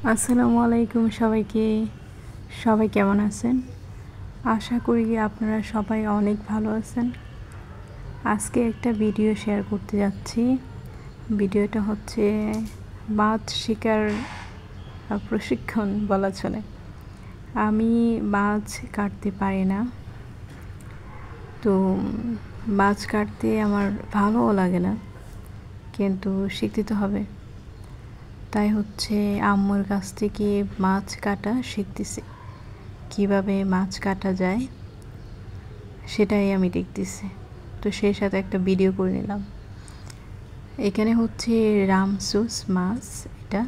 আসসালামু আলাইকুম সবাইকে। সবাই কেমন আছেন? আশা করি আপনারা সবাই অনেক ভালো আছেন। আজকে একটা ভিডিও শেয়ার করতে যাচ্ছি। ভিডিওটা হচ্ছে মাছ শিকার প্রশিক্ষণ বলা চলে। আমি মাছ কাটতে পারি না, তো মাছ কাটতে আমার ভালোও লাগে না, কিন্তু শিখতে তো হবে। তাই হচ্ছে আম্মুর কাছ থেকে মাছ কাটা শিখতেছি। কিভাবে মাছ কাটা যায় সেটাই আমি দেখতেছি। তো সেই সাথে একটা ভিডিও করে নিলাম। এখানে হচ্ছে রামসুস মাছ। এটা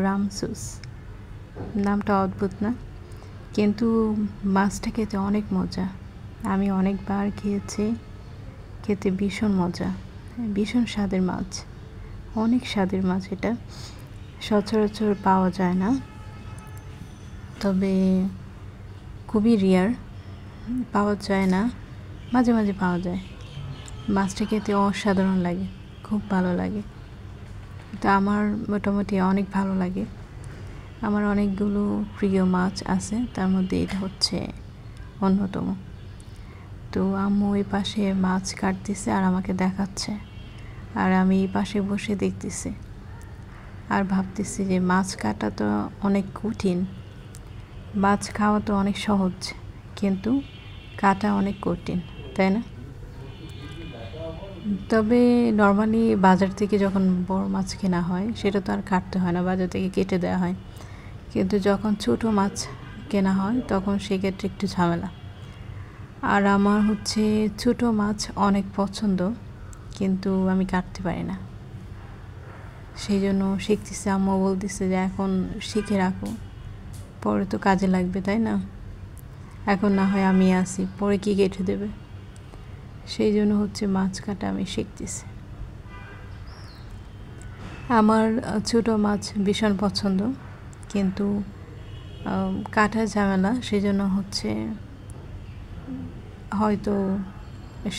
রামসুস, নামটা অদ্ভুত না? কিন্তু মাছটা খেতে অনেক মজা। আমি অনেকবার খেয়েছি, খেতে ভীষণ মজা, ভীষণ স্বাদের মাছ, অনেক স্বাদের মাছ। এটা সচরাচর পাওয়া যায় না, তবে খুবই রেয়ার, পাওয়া যায় না, মাঝে মাঝে পাওয়া যায়। মাছটা খেতে অসাধারণ লাগে, খুব ভালো লাগে। তো আমার মোটামুটি অনেক ভালো লাগে। আমার অনেকগুলো প্রিয় মাছ আছে, তার মধ্যে এটা হচ্ছে অন্যতম। তো আম্মু ওই পাশে মাছ কাটতেছে আর আমাকে দেখাচ্ছে, আর আমি এই পাশে বসে দেখতেছি আর ভাবতেছি যে মাছ কাটা তো অনেক কঠিন, মাছ খাওয়া তো অনেক সহজ, কিন্তু কাটা অনেক কঠিন, তাই না? তবে নর্মালি বাজার থেকে যখন বড় মাছ কেনা হয় সেটা তো আর কাটতে হয় না, বাজার থেকে কেটে দেওয়া হয়। কিন্তু যখন ছোট মাছ কেনা হয় তখন সেক্ষেত্রে একটু ঝামেলা। আর আমার হচ্ছে ছোট মাছ অনেক পছন্দ, কিন্তু আমি কাটতে পারি না। সেই জন্য শিখতেছি। আম্মু বলতেছে যে এখন শিখে রাখো, পরে তো কাজে লাগবে, তাই না? এখন না হয় আমি আসি, পরে কি কেটে দেবে? সেই জন্য হচ্ছে মাছ কাটা আমি শিখতেছি। আমার ছোট মাছ ভীষণ পছন্দ, কিন্তু কাটার ঝামেলা, সেই জন্য হচ্ছে হয়তো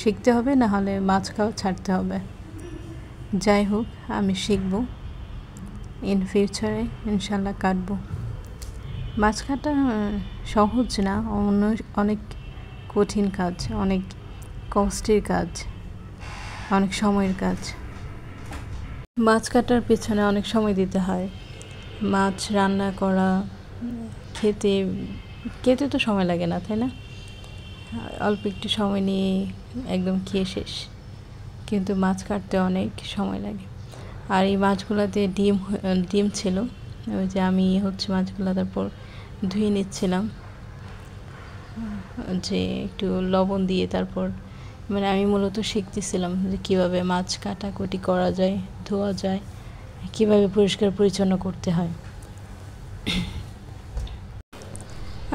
শিখতে হবে, না হলে মাছ খাওয়া ছাড়তে হবে। যাই হোক, আমি শিখব, ইন ফিউচারে ইনশাল্লাহ কাটবো। মাছ কাটা সহজ না, অনেক কঠিন কাজ, অনেক কষ্টের কাজ, অনেক সময়ের কাজ। মাছ কাটার পেছনে অনেক সময় দিতে হয়। মাছ রান্না করা, খেতে খেতে তো সময় লাগে না, তাই না? অল্প একটু সময় নিয়ে একদম খেয়ে শেষ, কিন্তু মাছ কাটতে অনেক সময় লাগে। আর এই মাছগুলোতে ডিম ছিল, ওই যে আমি হচ্ছে মাছগুলো তারপর ধুয়ে নিচ্ছিলাম, যে একটু লবণ দিয়ে। তারপর মানে আমি মূলত শিখতেছিলাম যে কীভাবে মাছ কাটাকুটি করা যায়, ধোয়া যায়, কীভাবে পরিষ্কার পরিচ্ছন্ন করতে হয়।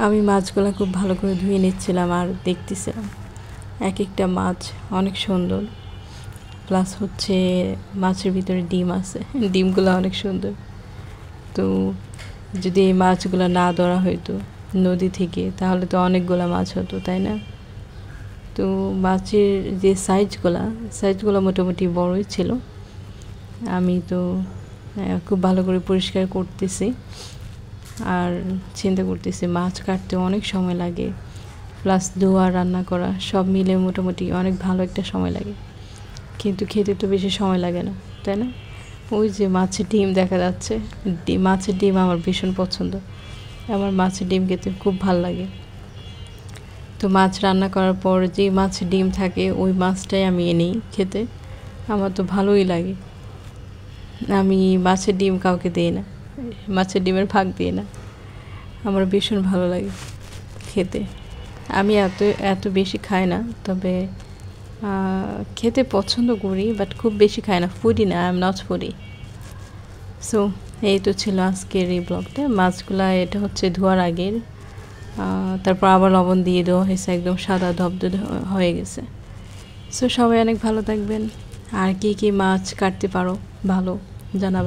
আমি মাছগুলো খুব ভালো করে ধুয়ে নিচ্ছিলাম আর দেখতেছিলাম। এক একটা মাছ অনেক সুন্দর, প্লাস হচ্ছে মাছের ভিতরে ডিম আছে, ডিমগুলো অনেক সুন্দর। তো যদি এই মাছগুলো না ধরা হইতো নদী থেকে, তাহলে তো অনেকগুলো মাছ হতো, তাই না? তো মাছের যে সাইজগুলো মোটামুটি বড়ই ছিল। আমি তো খুব ভালো করে পরিষ্কার করতেছি আর চিন্তা করতেছি মাছ কাটতে অনেক সময় লাগে, প্লাস ধোয়া, রান্না করা সব মিলে মোটামুটি অনেক ভালো একটা সময় লাগে, কিন্তু খেতে তো বেশি সময় লাগে না, তাই না? ওই যে মাছের ডিম দেখা যাচ্ছে, মাছের ডিম আমার ভীষণ পছন্দ। আমার মাছের ডিম খেতে খুব ভালো লাগে। তো মাছ রান্না করার পর যে মাছের ডিম থাকে ওই মাছটাই আমি এনে খেতে, আমার তো ভালোই লাগে। আমি মাছের ডিম কাউকে দিই না, মাছের ডিমের ভাগ দিই না, আমার ভীষণ ভালো লাগে খেতে। আমি এত বেশি খাই না, তবে খেতে পছন্দ করি, বাট খুব বেশি খাই না। ফুডি না, I am not foodie. So এই তো ছিল আজকের এই ব্লগটা। মাছগুলা এটা হচ্ছে ধোয়ার আগের, তারপর আবার লবণ দিয়ে দেওয়া হয়েছে, একদম সাদা ধবধবে হয়ে গেছে। সো সবাই অনেক ভালো থাকবেন। আর কি কি মাছ কাটতে পারো ভালো জানাবেন।